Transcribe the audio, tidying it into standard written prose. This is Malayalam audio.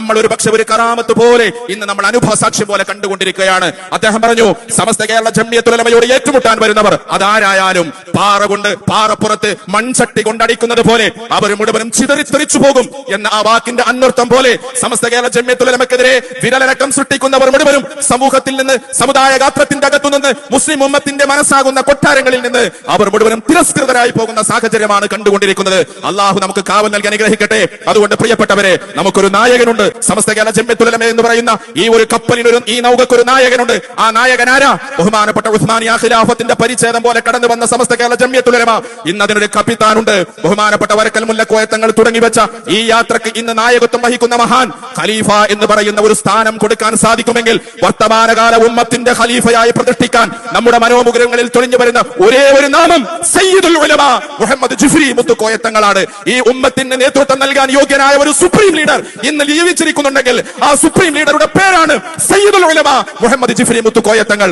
നമ്മൾ ഒരു പക്ഷെ ഒരു കറാമത്ത് പോലെ ഇന്ന് നമ്മൾ അനുഭവ സാക്ഷ്യം പോലെ കണ്ടുകൊണ്ടിരിക്കുകയാണ്. അദ്ദേഹം പറഞ്ഞു, സമസ്ത കേരള ജംഇയ്യത്തുൽ ഉലമയോട് ഏറ്റുമുട്ടാൻ വരുന്നവർ അതാരായാലും പാറ കൊണ്ട് പാറപ്പുറത്ത് മൺചട്ടി കൊണ്ടടിക്കുന്നത് പോലെ അവർ മുഴുവനും ചിതറിത്തെറിച്ചു പോകും എന്ന ആ വാക്കിന്റെ അന്വർത്ഥം പോലെ സമസ്ത കേരള ജംഇയ്യത്തുൽ ഉലമക്കെതിരെ വിരലടക്കം സൃഷ്ടിക്കുന്നവർ മുഴുവനും സമൂഹത്തിൽ നിന്ന്, സമുദായ ഗാത്രത്തിന്റെ അകത്തുനിന്ന്, മുസ്ലിം ഉമ്മത്തിന്റെ മനസ്സാകുന്ന കൊട്ടാരങ്ങളിൽ നിന്ന് അവർ മുഴുവനും തിരസ്കൃതരായി പോകുന്ന സാഹചര്യമാണ് കണ്ടുകൊണ്ടിരിക്കുന്നത്. അള്ളാഹു നമുക്ക് കാവൽ നൽകി അനുഗ്രഹിക്കട്ടെ. അതുകൊണ്ട് പ്രിയപ്പെട്ടവരെ, നമുക്കൊരു നായകനുണ്ട്. സമസ്ത കേരള ജംഇയ്യത്തുൽ ഉലമ എന്ന് പറയുന്ന ഈ ഒരു കപ്പലിനൊരു, ഈ നൗകക്കൊരു നായകനുണ്ട്. ആ നായകനാരാ? ബഹുമാനപ്പെട്ട ഉസ്മാനിയ ഖിലാഫത്തിന്റെ പരിച്ഛേദം പോലെ കടന്നു വന്ന സമസ്ത കേരള ജംഇയ്യത്തുൽ ഉലമ. ഇന്ന് അതിനൊരു കപ്പിത്താനുണ്ട്. ബഹുമാനപ്പെട്ട വരക്കൽ മുല്ലക്കോയ തങ്ങൾ തുടങ്ങി വെച്ച ഈ യാത്രക്ക് ഇന്ന് നായകത്വം വഹിക്കുന്ന മഹാൻ ഖലീഫ എന്ന് പറയുന്ന ഒരു സ്ഥാനം കൊടുക്കാൻ സാധിക്കുമെങ്കിൽ വർത്തമാനകാല ഉമ്മത്തിന്റെ ഖലീഫയായി പ്രതിഷ്ഠിക്കാൻ നമ്മുടെ മനോമുഖരങ്ങളിൽ തെളിഞ്ഞു വരുന്ന ഒരേ ഒരു നാമം സയ്യിദുൽ ഉലമ മുഹമ്മദ് ജിഫ്രി മുത്തുക്കോയ തങ്ങളാണ്. ഈ ഉമ്മത്തിന് നേതൃത്വം നൽകാൻ യോഗ്യനായ ഒരു സുപ്രീം ലീഡർ ഇന്ന് ജീവിച്ചിരിക്കുന്നുണ്ടെങ്കിൽ ആ സുപ്രീം ലീഡറുടെ പേരാണ് സയ്യിദുൽ ഉലമ മുഹമ്മദ് ജിഫ്രി മുത്തുക്കോയ തങ്ങൾ.